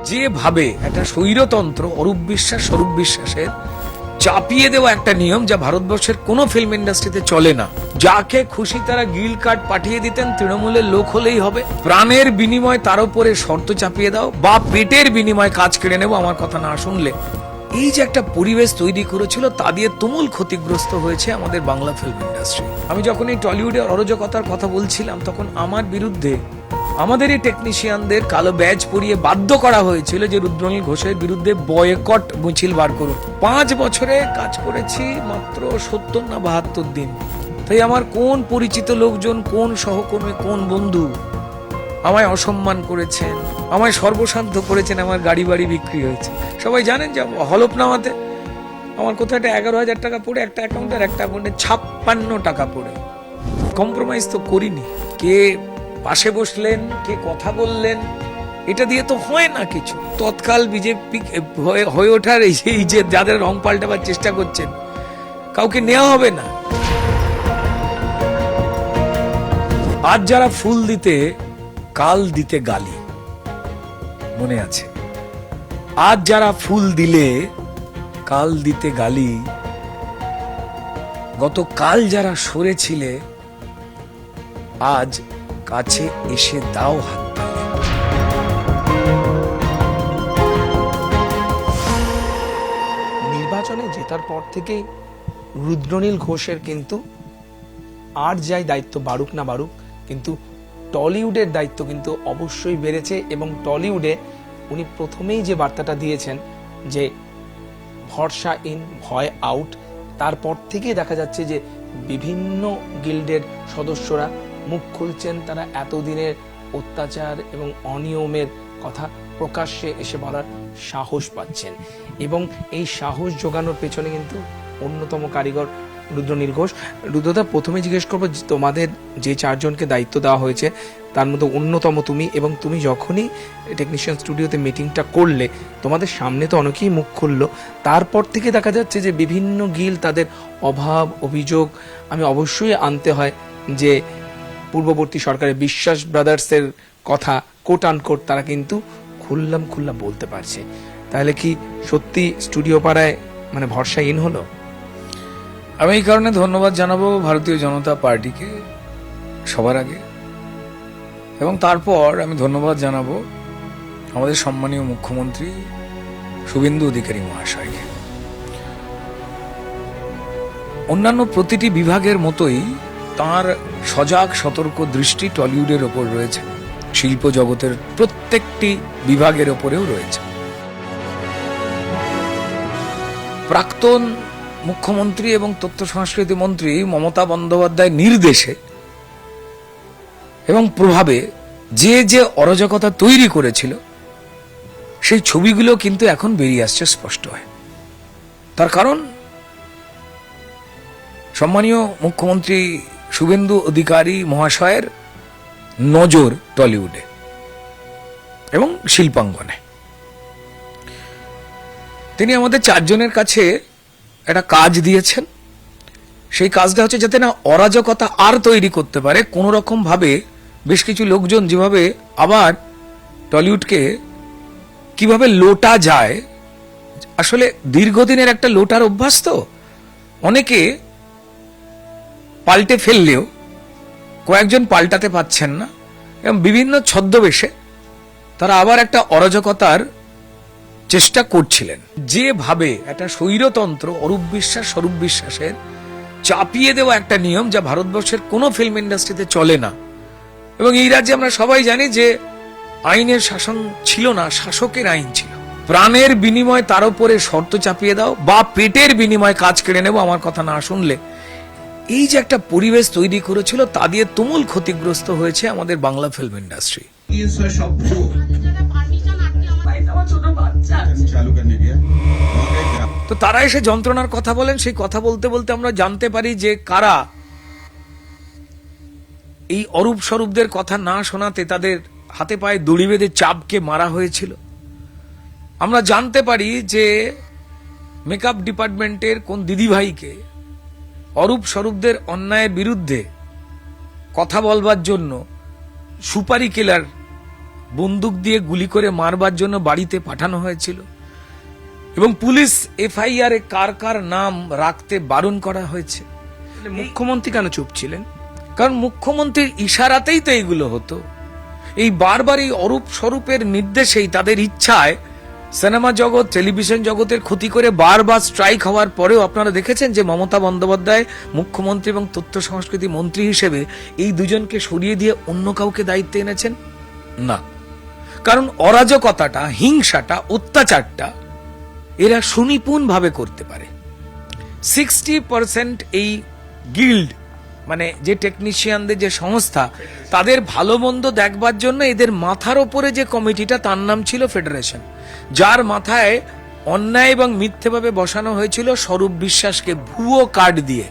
যেভাবে একটা স্বৈরতন্ত্র অরূপ বিশ্বাস স্বরূপ বিশ্বাসের চাপিয়ে দেওয়া একটা নিয়ম যা ভারতবর্ষের কোনো ফিল্ম ইন্ডাস্ট্রিতে চলে না। যাকে খুশি তারা গিল কার্ড পাঠিয়ে দিতেন, তৃণমূলের লোক হলেই হবে, প্রাণের বিনিময় তার উপরে শর্ত চাপিয়ে দাও বা পেটের বিনিময় কাজ কেড়ে নেবো, আমার কথা না শুনলে। এই যে একটা পরিবেশ তৈরি করেছিল তা দিয়ে তুমুল ক্ষতিগ্রস্ত হয়েছে আমাদের বাংলা ফিল্ম ইন্ডাস্ট্রি। আমি যখন এই টলিউডের অরাজকতার কথা বলছিলাম তখন আমার বিরুদ্ধে আমাদের এই টেকনিশিয়ানদের কালো ব্যাজ পরিয়ে বাধ্য করা হয়েছিল যে রুদ্রনীল ঘোষের বিরুদ্ধে বয়কট মিছিল বার করুন। 5 বছরে কাজ করেছি মাত্র 70 না 72 দিন। তাই আমার কোন পরিচিত লোকজন, কোন সহকর্মী, কোন বন্ধু আমায় অসম্মান করেছেন, আমায় সর্বশান্ত করেছেন, আমার গাড়ি বাড়ি বিক্রি হয়েছে। সবাই জানেন যে হলফনামাতে আমার কোথাও একটা 11,000 টাকা পড়ে, একটা অ্যাকাউন্টের একটা অ্যাকাউন্টে 56 টাকা পড়ে। কম্প্রোমাইজ তো করিনি। কে পাশে বসলেন, কে কথা বললেন, এটা দিয়ে তো হয় না কিছু। তৎকাল বিজেপি হয়ে ওঠার এই যে যাদের রং পাল্টাবার চেষ্টা করছেন, কাউকে নেওয়া হবে না। আজ যারা ফুল দিতে কাল দিতে গালি, মনে আছে? আজ যারা ফুল দিলে কাল দিতে গালি, গতকাল যারা সরেছিলে আজ কাছে এসে দাও হাততালি। নির্বাচনে জেতার পর থেকেই রুদ্রনীল ঘোষের কিন্তু আর যাই দায়িত্ব বাড়ুক না বাড়ুক, কিন্তু টলিউডের দায়িত্ব কিন্তু অবশ্যই বেড়েছে। এবং টলিউডে উনি প্রথমেই যে বার্তাটা দিয়েছেন যে ভরসা ইন, ভয় আউট, তারপর থেকে দেখা যাচ্ছে যে বিভিন্ন গিল্ডের সদস্যরা মুখ খুলছেন, তারা এতদিনের অত্যাচার এবং অনিয়মের কথা প্রকাশ্যে এসে বলার সাহস পাচ্ছেন। এবং এই সাহস জোগানোর পেছনে কিন্তু অন্যতম কারিগর রুদ্রনীল ঘোষ। রুদ্রদা, প্রথমে জিজ্ঞেস করবো, তোমাদের যে 4 জনকে দায়িত্ব দেওয়া হয়েছে তার মধ্যে অন্যতম তুমি, এবং তুমি যখনই টেকনিশিয়ান স্টুডিওতে মিটিংটা করলে তোমাদের সামনে তো অনেকেই মুখ খুললো। তারপর থেকে দেখা যাচ্ছে যে বিভিন্ন গিল তাদের অভাব অভিযোগ আমি অবশ্যই আনতে হয় যে পূর্ববর্তী সরকারের বিশ্বাস ব্রাদার্সের কথা কোট আনকোট তারা কিন্তু খুল্লাম বলতে পারছে। তাহলে কি সত্যি স্টুডিও পাড়ায় মানে ভরসাহীন হলো? আমি এই কারণে ধন্যবাদ জানাবো ভারতীয় জনতা পার্টিকে সবার আগে, এবং তারপর আমি ধন্যবাদ জানাবো আমাদের সম্মানীয় মুখ্যমন্ত্রী শুভেন্দু অধিকারী মহাশয়কে। অন্যান্য প্রতিটি বিভাগের মতোই তার সজাগ সতর্ক দৃষ্টি টলিউডের ওপর রয়েছে, শিল্প জগতের প্রত্যেকটি বিভাগের ওপরেও রয়েছে। প্রাক্তন মুখ্যমন্ত্রী এবং তথ্য সংস্কৃতি মন্ত্রী মমতা বন্দ্যোপাধ্যায়ের নির্দেশে এবং প্রভাবে যে যে অরাজকতা তৈরি করেছিল সেই ছবিগুলো কিন্তু এখন বেরিয়ে আসছে স্পষ্ট হয়। তার কারণ সম্মানীয় মুখ্যমন্ত্রী শুভেন্দু অধিকারী মহাশয়ের নজর টলিউডে এবং শিল্পাঙ্গনে। তিনি আমাদের 4 জনের কাছে একটা কাজ দিয়েছেন। সেই কাজটা হচ্ছে যাতে না অরাজকতা আর তৈরি করতে পারে কোন রকম ভাবে বেশ কিছু লোকজন যেভাবে আবার টলিউডকে কিভাবে লোটা যায়। আসলে দীর্ঘদিনের একটা লোটার অভ্যাস, তো অনেকে পাল্টে ফেললেও কয়েকজন পাল্টাতে পাচ্ছেন না, এবং বিভিন্ন ছদ্মবেশে তারা আবার একটা অরাজকতার চেষ্টা করছিলেন। যেভাবে একটা স্বৈরতন্ত্র অরূপ বিশ্বাস স্বরূপ বিশ্বাসের চাপিয়ে দেওয়া একটা নিয়ম যা ভারতবর্ষের কোনো ফিল্ম ইন্ডাস্ট্রিতে চলে না, এবং এই রাজ্যে আমরা সবাই জানি যে আইনের শাসন ছিল না, শাসকের আইন ছিল। প্রাণের বিনিময় তার উপরে শর্ত চাপিয়ে দাও বা পেটের বিনিময় কাজ কেড়ে নেবো, আমার কথা না শুনলে। এই যে একটা পরিবেশ তৈরি করেছিল তা দিয়ে তুমুল ক্ষতিগ্রস্ত হয়েছে আমাদের বাংলা ফিল্ম ইন্ডাস্ট্রি। তো তারা এসে যন্ত্রণার কথা বলেন, সেই কথা বলতে বলতে আমরা জানতে পারি যে কারা এই অরূপ স্বরূপদের কথা না শোনাতে তাদের হাতে পায়ে দড়ি বেঁধে চাপকে মারা হয়েছিল। আমরা জানতে পারি যে মেকআপ ডিপার্টমেন্টের কোন দিদিভাইকে অরূপ স্বরূপদের অন্যায়ের বিরুদ্ধে কথা বলবার জন্য সুপারি কিলার বন্দুক দিয়ে গুলি করে মারবার জন্য বাড়িতে পাঠানো হয়েছিল এবং পুলিশ এফআইআর এ কার কার নাম রাখতে বারণ করা হয়েছে। মুখ্যমন্ত্রী কেন চুপ ছিলেন? কারণ মুখ্যমন্ত্রীর ইশারাতেই তো এইগুলো হতো। এই বারবার এই অরূপ স্বরূপের নির্দেশেই, তাদের ইচ্ছায় সিনেমা জগৎ, টেলিভিশন জগতের ক্ষতি করে বারবার স্ট্রাইক হওয়ার পরেও আপনারা দেখেছেন যে মমতা বন্দ্যোপাধ্যায় মুখ্যমন্ত্রী এবং তথ্য সংস্কৃতি মন্ত্রী হিসেবে এই দুজনকে সরিয়ে দিয়ে অন্য কাউকে দায়িত্বে এনেছেন না। কারণ অরাজকতাটা, হিংসাটা, অত্যাচারটা এরা সুনিপুণ ভাবে করতে পারে। 60% এই গিল্ড মানে যে টেকনিশিয়ানদের যে সংস্থা, তাদের ভালো মন্দ দেখবার জন্য এদের মাথার ওপরে যে কমিটিটা, তার নাম ছিল ফেডারেশন, যার মাথায় অন্যায় এবং মিথ্যেভাবে বসানো হয়েছিল স্বরূপ বিশ্বাসকে ভুয়ো কার্ড দিয়ে,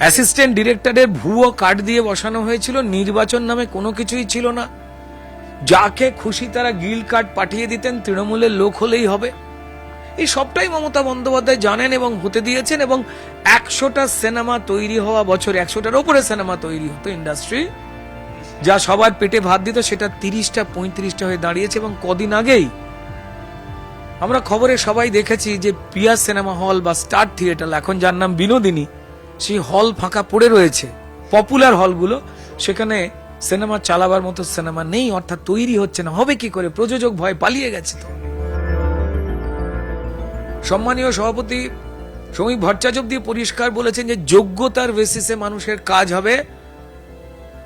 অ্যাসিস্ট্যান্ট ডিরেক্টরের ভুয়ো কার্ড দিয়ে বসানো হয়েছিল। নির্বাচন নামে কোনো কিছুই ছিল না, যাকে খুশি তারা গিল্ড কার্ড পাঠিয়ে দিতেন, তৃণমূলের লোক হলেই হবে। এই সবটাই মমতা বন্দ্যোপাধ্যায় জানেন এবং হতে দিয়েছেন। এবং 100টা সিনেমা তৈরি হওয়া বছরে 100টার উপরে সিনেমা তৈরি হতো ইন্ডাস্ট্রি, যা সবার পেটে ভাত দিত, সেটা 30টা 35টা হয়ে দাঁড়িয়েছে। এবং কদিন আগেই আমরা খবরে সবাই দেখেছি যে পিয়া সিনেমা হল বা স্টার থিয়েটার, এখন যার নাম বিনোদিনী, সেই হল ফাঁকা পড়ে রয়েছে। পপুলার হলগুলো, সেখানে সিনেমা চালাবার মতো সিনেমা নেই, অর্থাৎ তৈরি হচ্ছে না। হবে কি করে? প্রযোজক ভয় পালিয়ে গেছে। তো সম্মানীয় সভাপতি শ্রমিক ভট্টাচার্য দিয়ে পরিষ্কার বলেছেন যে যোগ্যতার বেসিসে মানুষের কাজ হবে,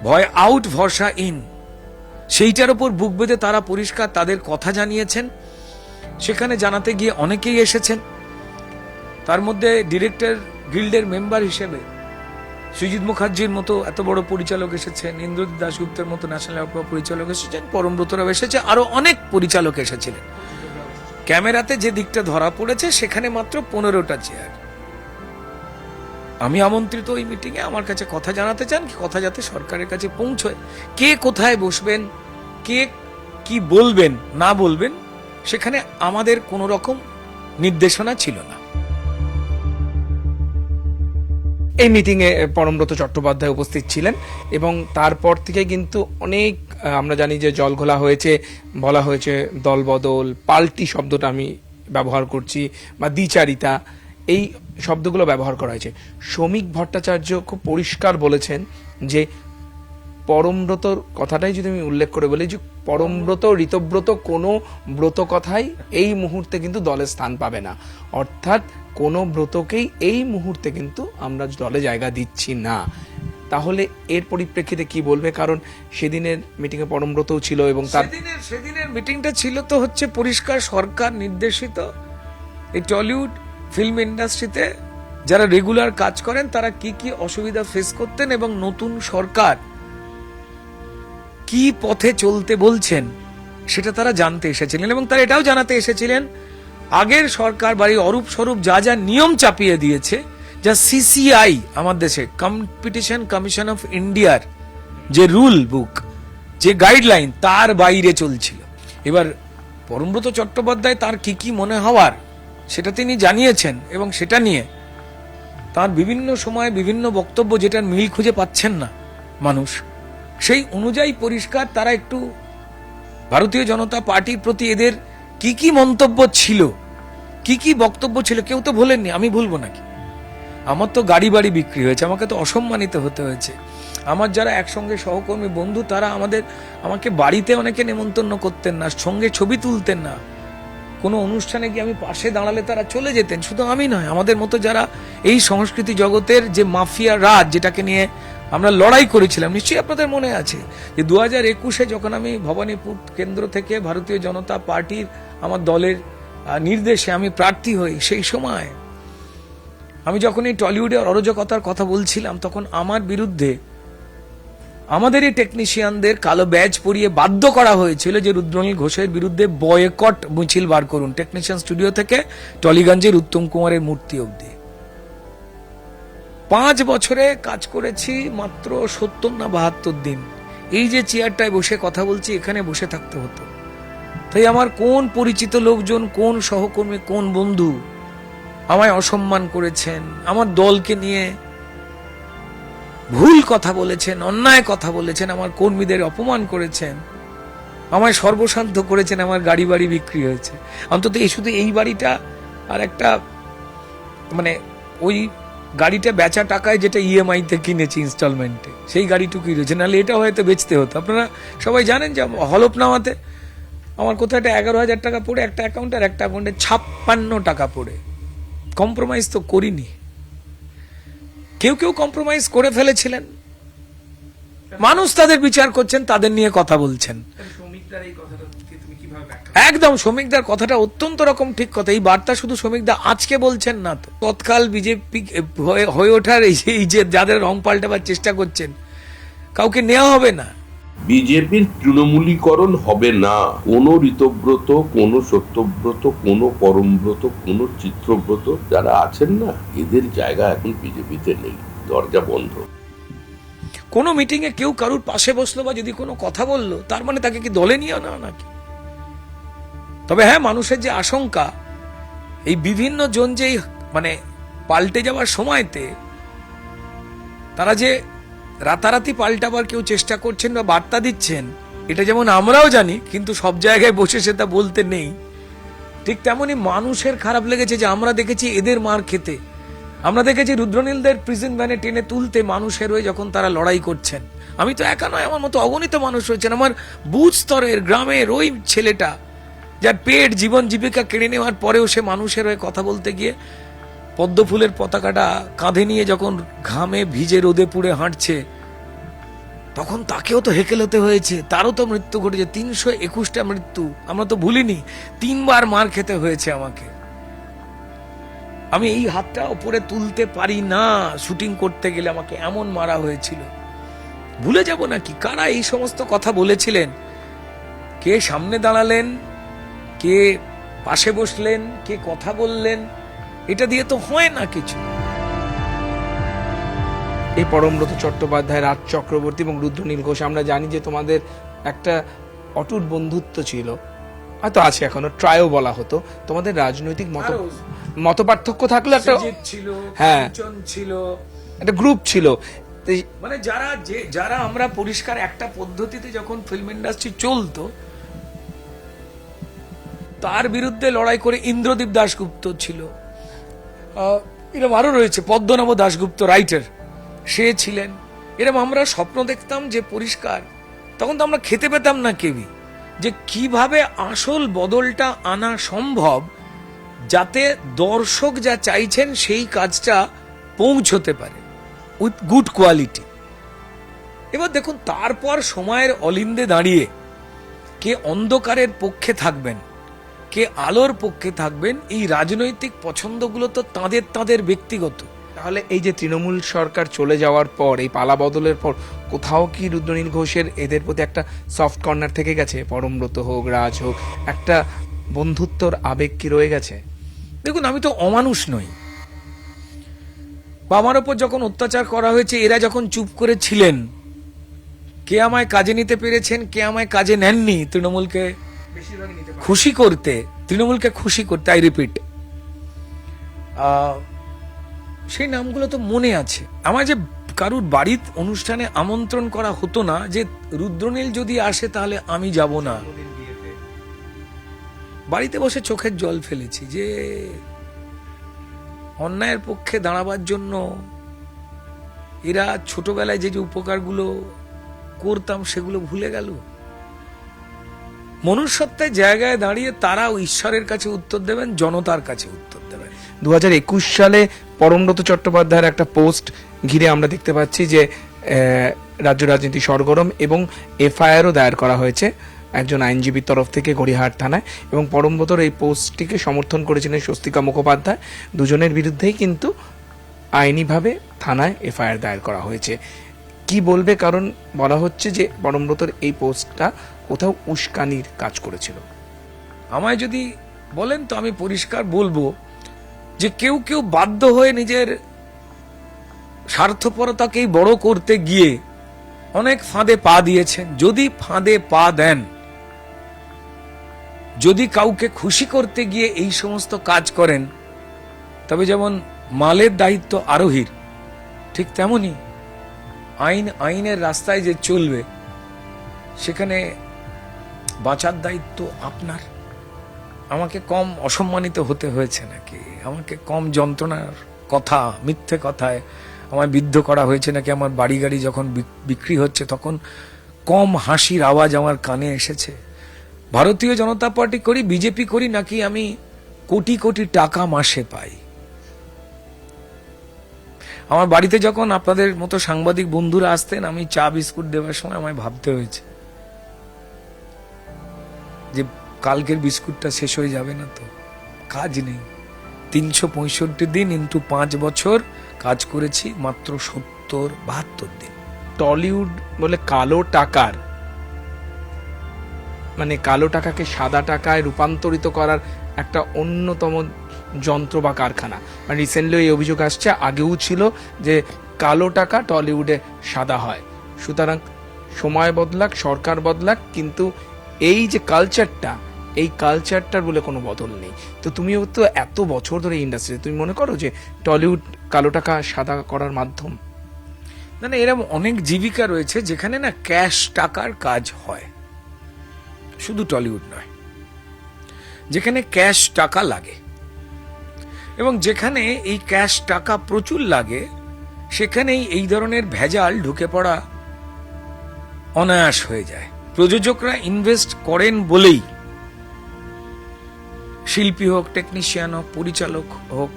ভয় আউট ভরসা ইন। সেইটার উপর বুক বেঁধে তারা পরিষ্কার তাদের কথা জানিয়েছেন। সেখানে জানাতে গিয়ে অনেকেই এসেছেন, তার মধ্যে ডিরেক্টর গিল্ডের মেম্বার হিসেবে সুজিত মুখার্জির মতো এত বড় পরিচালক এসেছেন, ইন্দ্রজিৎ দাশগুপ্তের মতো ন্যাশনাল অ্যাওয়ার্ড পরিচালক এসেছেন, পরমব্রত রাও এসেছে, আরো অনেক পরিচালক এসেছিলেন। ক্যামেরাতে যে দিকটা ধরা পড়েছে সেখানে মাত্র 15টা চেয়ার। আমি আমন্ত্রিত ওই মিটিং এ, আমার কাছে কথা জানাতে চান, কথা যাতে সরকারের কাছে পৌঁছয়। কে কোথায় বসবেন, কে কি বলবেন না বলবেন, সেখানে আমাদের কোনো রকম নির্দেশনা ছিল না। এই মিটিংয়ে পরমব্রত চট্টোপাধ্যায় উপস্থিত ছিলেন এবং তারপর থেকে কিন্তু অনেক আমরা জানি যে জল ঘোলা হয়েছে, বলা হয়েছে দলবদল, পাল্টি শব্দটা আমি ব্যবহার করছি, বা দ্বিচারিতা, এই শব্দগুলো ব্যবহার করা হয়েছে। শ্রমিক ভট্টাচার্য খুব পরিষ্কার বলেছেন যে পরমব্রতর কথাটাই যদি আমি উল্লেখ করে বলি, যে পরমব্রত, ঋতব্রত কোনো ব্রত কথাই এই মুহূর্তে কিন্তু দলে স্থান পাবে না। অর্থাৎ কোনো ব্রতকেই এই মুহূর্তে কিন্তু আমরা দলে জায়গা দিচ্ছি না। তাহলে এর পরিপ্রেক্ষিতে কি বলবে? কারণ সেদিনের মিটিংয়ে পরমব্রতও ছিল এবং সেদিনের মিটিংটা ছিল তো হচ্ছে পরিষ্কার সরকার নির্দেশিত। এই টলিউড ফিল্ম ইন্ডাস্ট্রিতে যারা রেগুলার কাজ করেন তারা কি কি অসুবিধা ফেস করতেন এবং নতুন সরকার কি পথে চলতে বলছেন সেটা তারা জানতে এসেছিলেন। এবং তারা এটাও জানাতে এসেছিলেন আগের সরকার বাড়ি অরূপ স্বরূপ যা যা নিয়ম চাপিয়ে দিয়েছে, যা সিসিআই আমার দেশে কম্পিটিশন কমিশন অফ ইন্ডিয়ার যে রুল বুক, যে গাইডলাইন, তার বাইরে চলছিল। এবার পরমব্রত চট্টোপাধ্যায় তার কি কি মনে হওয়ার সেটা তিনি জানিয়েছেন এবং সেটা নিয়ে তার বিভিন্ন সময় বিভিন্ন বক্তব্য, যেটার মিল খুঁজে পাচ্ছেন না মানুষ, সেই অনুযায়ী পরিষ্কার তারা একটু ভারতীয় জনতা পার্টির প্রতি এদের কি কি মন্তব্য ছিল, কি কি বক্তব্য ছিল, কেউ তো ভোলেননি, আমি ভুলবো নাকি? আমার তো গাড়ি বাড়ি বিক্রি হয়েছে, আমাকে তো অসম্মানিত হতে হয়েছে। আমার যারা একসঙ্গে সহকর্মী বন্ধু, তারা আমাকে বাড়িতে অনেকে নেমন্তন্ন করতেন না, সঙ্গে ছবি তুলতেন না, কোনো অনুষ্ঠানে গিয়ে আমি পাশে দাঁড়ালে তারা চলে যেতেন। শুধু আমি নয়, আমাদের মতো যারা এই সংস্কৃতি জগতের যে মাফিয়া রাজ, যেটাকে নিয়ে আমরা লড়াই করেছিলাম, নিশ্চয়ই আপনাদের মনে আছে যে 2021-এ যখন আমি ভবানীপুর কেন্দ্র থেকে ভারতীয় জনতা পার্টির আমার দলের নির্দেশে আমি প্রার্থী হই, সেই সময় আমি যখন এই টলিউডের অরাজকতার কথা বলছিলাম, তখন আমার বিরুদ্ধে আমাদের এই টেকনিশিয়ানদের কালো ব্যাজ পরিয়ে বাধ্য করা হয়েছিল যে রুদ্রনীল ঘোষের বিরুদ্ধে বয়কট মিছিল বার করুন, টেকনিশিয়ান স্টুডিও থেকে টলিগঞ্জের উত্তম কুমারের মূর্তি অবধি। 5 বছরে কাজ করেছি মাত্র 70 না 72 দিন। এই যে চেয়ারটায় বসে কথা বলছি, এখানে বসে থাকতে হতো। তাই আমার কোন পরিচিত লোকজন, কোন সহকর্মী, কোন বন্ধু আমায় অসম্মান করেছেন, আমার দলকে নিয়ে ভুল কথা বলেছেন, অন্যায় কথা বলেছেন, আমার কর্মীদের অপমান করেছেন, আমায় সর্বশান্ত করেছেন, আমার গাড়ি বাড়ি বিক্রি হয়েছে। অন্তত এই শুধু এই বাড়িটা আর একটা, মানে ওই গাড়িটা বেচা টাকায় যেটা ইএমআই তে কিনেছি ইনস্টলমেন্টে, সেই গাড়িটুকুই রয়েছে, নাহলে এটা হয়তো বেচতে হতো। আপনারা সবাই জানেন যে হলফনামাতে আমার কোথাও একটা 11,000 টাকা পড়ে একটা অ্যাকাউন্ট, আর একটা অ্যাকাউন্টে 56 টাকা পড়ে। কম্প্রোমাইজ তো করিনি। কেউ কেউ কম্প্রোমাইজ করে ফেলেছিলেন, মানুষ তাদের বিচার করছেন, তাদের নিয়ে কথা বলছেন। একদম শ্রমিকদার কথাটা অত্যন্ত রকম ঠিক কথা। এই বার্তা শুধু শ্রমিকদা আজকে বলছেন না তো, তৎকাল বিজেপি হয়ে ওঠার এই যে যাদের রং পাল্টাবার চেষ্টা করছেন, কাউকে নেওয়া হবে না। বিজেপির তৃণমূলীকরণ হবে না। কোনো ঋতব্রত, কোনো সত্যব্রত, কোনো পরমব্রত, কোনো চিত্রব্রত যারা আছেন না, এদের জায়গা এখন বিজেপিতে নেই, দরজা বন্ধ। কোনো মিটিং এ কেউ কারুর পাশে বসলো বা যদি কোনো কথা বললো, তার মানে তাকে কি দলে নিয়ে না নাকি? তবে হ্যাঁ, মানুষের যে আশঙ্কা, এই বিভিন্ন জন যে মানে পাল্টে যাওয়ার সময়তে তারা যে রাতারাতি পাল্টাবার কেউ চেষ্টা করছেন বা বার্তা দিচ্ছেন, এটা যেমন আমরাও জানি, কিন্তু সব জায়গায় বসে সেটা বলতে নেই। ঠিক তেমনি মানুষের খারাপ লেগেছে যে আমরা দেখেছি এদের মার খেতে, আমরা দেখেছি রুদ্রনীলদের প্রিজন ভ্যানে টেনে তুলতে মানুষের হয়ে যখন তারা লড়াই করছেন। আমি তো একা নয়, আমার মতো অগণিত মানুষ রয়েছেন, আমার বুথ স্তরের গ্রামের ওই ছেলেটা যার পেট জীবন জীবিকা কেড়ে নেওয়ার পরেও সে মানুষের হয়ে কথা বলতে গিয়ে পদ্ম ফুলের পতাকাটা কাঁধে নিয়ে যখন ঘামে ভিজে রোদে পুড়ে হাঁটছে, তখন তাকেও তো হেকেল হতে হয়েছে, তারও তো মৃত্যু ঘটেছে। 321টা মৃত্যু আমরা তো ভুলিনি, 3 বার মার খেতে হয়েছে আমাকে। আমি এই হাতটা উপরে তুলতে পারি না, শুটিং করতে গেলে আমাকে এমন মারা হয়েছিল। ভুলে যাব নাকি কারা এই সমস্ত কথা বলেছিলেন, কে সামনে দাঁড়ালেন, কে পাশে বসলেন, কে কথা বললেন, এটা দিয়ে তো হয় না কিছু। এই পরমব্রত চট্টোপাধ্যায়, রাজ চক্রবর্তী এবং রুদ্রনীল ঘোষ, আমরা জানি যে তোমাদের একটা অটুট বন্ধুত্ব ছিল, হয়তো আছে এখনো, ট্রায়ও বলা হতো। তোমাদের রাজনৈতিক মত পার্থক্য থাকলে একটা ছিল, হ্যাঁ ছিল, একটা গ্রুপ ছিল, মানে যারা আমরা পরিষ্কার একটা পদ্ধতিতে যখন ফিল্ম ইন্ডাস্ট্রি চলতো, তার বিরুদ্ধে লড়াই করে ইন্দ্রদীপ দাশগুপ্ত ছিল, এরকম আরো রয়েছে, পদ্মনাভ দাশগুপ্ত রাইটার, সে ছিলেন। এরকম আমরা স্বপ্ন দেখতাম যে পরিষ্কার, তখন তো আমরা খেতে পেতাম না কেউই, যে কিভাবে আসল বদলটা আনা সম্ভব, যাতে দর্শক যা চাইছেন সেই কাজটা পৌঁছতে পারে উইথ গুড কোয়ালিটি। এবার দেখুন, তারপর সময়ের অলিন্দে দাঁড়িয়ে কে অন্ধকারের পক্ষে থাকবেন, কে আলোর পক্ষে থাকবেন, এই রাজনৈতিক পছন্দগুলো তো তাদের ব্যক্তিগত। তাহলে এই যে তৃণমূল সরকার চলে যাওয়ার পর, এই পালা বদলের পর, কোথাও কি রুদ্রনীল ঘোষের এদের প্রতি একটা সফট কর্নার থেকে গেছে? পরমব্রত হোক, রাজ হোক, একটা বন্ধুত্বর আবেগ কি রয়ে গেছে? দেখুন, আমি তো অমানুষ নই, বা আমার ওপর যখন অত্যাচার করা হয়েছে এরা যখন চুপ করে ছিলেন, কে আমায় কাজে নিতে পেরেছেন, কে আমায় কাজে নেননি, তৃণমূলকে খুশি করতে, আই রিপিট, সেই নামগুলো তো মনে আছে আমার। যে কারুর বাড়ির অনুষ্ঠানে আমন্ত্রণ করা হতো না, যে রুদ্রনীল যদি আসে তাহলে আমি যাব না, বাড়িতে বসে চোখের জল ফেলেছি, যে অন্যায়ের পক্ষে দাঁড়াবার জন্য এরা ছোটবেলায় যে উপকারগুলো করতাম সেগুলো ভুলে গেল। মনুষ্যত্বের জায়গায় দাঁড়িয়ে তারাও ঈশ্বরের কাছে উত্তর দেবেন, জনতার কাছে উত্তর দেবেন। 2021 সালে পরমব্রত চট্টোপাধ্যায়ের একটা পোস্ট ঘিরে আমরা দেখতে পাচ্ছি যে রাজ্য রাজনীতি সরগরম, এবং এফআইআরও দায়ের করা হয়েছে একজন আইনজীবীর তরফ থেকে গড়িয়াহাট থানায়, এবং পরমব্রতর এই পোস্টটিকে সমর্থন করেছিলেন স্বস্তিকা মুখোপাধ্যায়। দুজনের বিরুদ্ধেই কিন্তু আইনিভাবে থানায় এফআইআর দায়ের করা হয়েছে। কি বলবে? কারণ বলা হচ্ছে যে পরমব্রতর এই পোস্টটা কোথাও উস্কানির কাজ করেছিল। আমায় যদি বলেন তো আমি পরিষ্কার বলবো যে কেউ কেউ বাধ্য হয়ে নিজের স্বার্থপরতাকেই বড় করতে গিয়ে অনেক ফাঁদে পা দিয়েছেন। যদি ফাঁদে পা দেন, যদি কাউকে খুশি করতে গিয়ে এই সমস্ত কাজ করেন, তবে যেমন মালের দায়িত্ব আরোহীর, ঠিক তেমনি আইনের রাস্তায় যে চলবে, সেখানে বাঁচার দায়িত্ব আপনার। আমাকে কম অসম্মানিত হতে হয়েছে নাকি? আমাকে কম যন্ত্রণার কথা, মিথ্যে কথায় আমায় বিদ্ধ করা হয়েছে নাকি? আমার বাড়ি গাড়ি যখন বিক্রি হচ্ছে তখন কম হাসির আওয়াজ আমার কানে এসেছে? ভারতীয় জনতা পার্টি করি, বিজেপি করি, নাকি আমি কোটি কোটি টাকা মাসে পাই? আমার বাড়িতে যখন আপনাদের মতো সাংবাদিক বন্ধুরা আসতেন, আমি চা বিস্কুট দেওয়ার সময় আমায় ভাবতে হয়েছে যে কালকের বিস্কুটটা শেষ হয়ে যাবে না তো? কাজ নেই, 365 দিন ইন্টু 5 বছর কাজ করেছি, মাত্র 70-72 দিন। টলিউড বলে কালো টাকার, মানে কালো টাকাকে সাদা টাকায় রূপান্তরিত করার একটা অন্যতম যন্ত্র বা কারখানা। মানে রিসেন্টলি এই অভিযোগ আসছে, আগেও ছিল, যে কালো টাকা টলিউডে সাদা হয়। সুতরাং সময় বদলাক, সরকার বদলাক, কিন্তু এই যে কালচারটা, এই কালচারটার বলে কোনো বদল নেই। তো তুমিও তো এত বছর ধরে ইন্ডাস্ট্রিতে, তুমি মনে করো যে টলিউড কালো টাকা সাদা করার মাধ্যম? না না, এরকম অনেক জীবিকা রয়েছে যেখানে না ক্যাশ টাকার কাজ হয়, শুধু টলিউড নয়, যেখানে ক্যাশ টাকা লাগে এবং যেখানে এই ক্যাশ টাকা প্রচুর লাগে, সেখানেই এই ধরনের ভেজাল ঢুকে পড়া অনায়াস হয়ে যায়। প্রযোজকরা ইনভেস্ট করেন বলেই শিল্পী হোক, টেকনিশিয়ান হোক, পরিচালক হোক,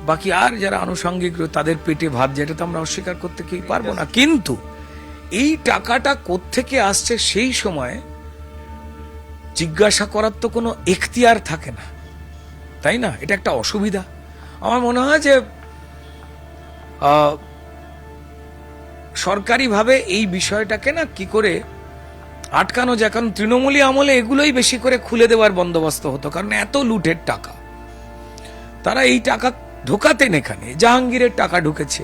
বাকি আর যারা আনুষঙ্গিক তাদের পেটে ভাত, যেটা তো আমরা অস্বীকার করতে কি পারবো না। কিন্তু এই টাকাটা কোত্থেকে আসছে সেই সময় জিজ্ঞাসা করার তো কোনো এখতিয়ার থাকে না, তাই না? এটা একটা অসুবিধা। আমার মনে হয় যে সরকারিভাবে এই বিষয়টাকে না কি করে আটকানো যায়, কারণ তৃণমূলী আমলে এগুলোই বেশি করে খুলে দেওয়ার বন্দোবস্ত হতো, কারণ এত লুটের টাকা, তারা এই টাকা ঢোকাতেন। এখানে জাহাঙ্গীরের টাকা ঢুকেছে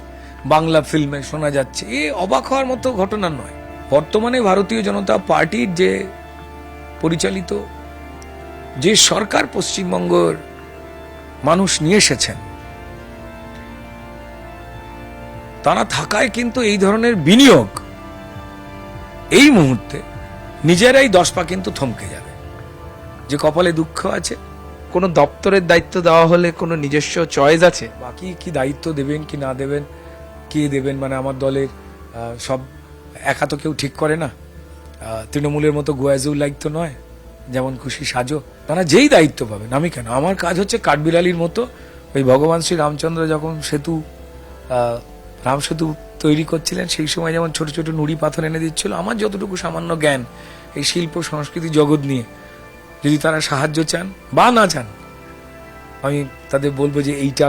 বাংলা ফিল্মে, শোনা যাচ্ছে। এ অবাক হওয়ার মতো ঘটনা নয়। বর্তমানে ভারতীয় জনতা পার্টির যে পরিচালিত যে সরকার পশ্চিমবঙ্গের মানুষ নিয়ে এসেছেন, তারা থাকায় কিন্তু এই ধরনের বিনিয়োগ এই মুহূর্তে নিজেরাই 10 পা কিন্তু থমকে যাবে। যে কপালে দুঃখ আছে, কোনো দপ্তরের দায়িত্ব দেওয়া হলে কোনো নিজস্ব চয়েস আছে? বাকি কি দায়িত্ব দেবেন কি না দেবেন, কে দেবেন, মানে আমার দলের সব একা তো কেউ ঠিক করে না। তৃণমূলের মতো গোয়াজুল লাইক তো নয়, যেমন খুশি সাজো। তারা যেই দায়িত্ব পাবেন, আমি কেন, আমার কাজ হচ্ছে কাঠবিড়ালির মতো ওই ভগবান শ্রী রামচন্দ্র যখন রাম সেতু তৈরি করছিলেন, সেই সময় যেমন ছোট ছোট নুড়ি পাথর এনে দিচ্ছিল, আমার যতটুকু সামান্য জ্ঞান এই শিল্প সংস্কৃতি জগৎ নিয়ে, যদি তারা সাহায্য চান বা না চান, আমি তাদের বলবো যে এইটা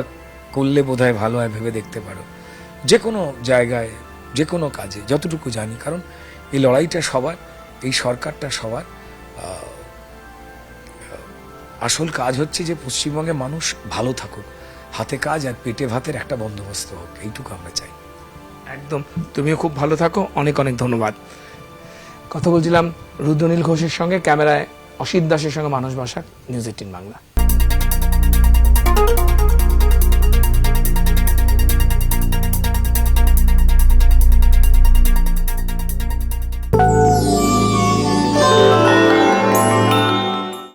করলে বোধহয় ভালো হয়, ভেবে দেখতে পারো। যে কোনো জায়গায়, যে কোনো কাজে যতটুকু জানি, কারণ এই লড়াইটা সবার, এই সরকারটা সবার। আসল কাজ হচ্ছে যে পশ্চিমবঙ্গে মানুষ ভালো থাকুক, হাতে কাজ আর পেটে ভাতের একটা বন্দোবস্ত হোক, এইটুকু আমরা চাই। একদম, তুমিও খুব ভালো থাকো, অনেক অনেক ধন্যবাদ। কথা বলছিলাম রুদ্রনীল ঘোষের সঙ্গে, ক্যামেরায় অসিত দাসের সঙ্গে মানস বসাক, নিউজ 18 বাংলা।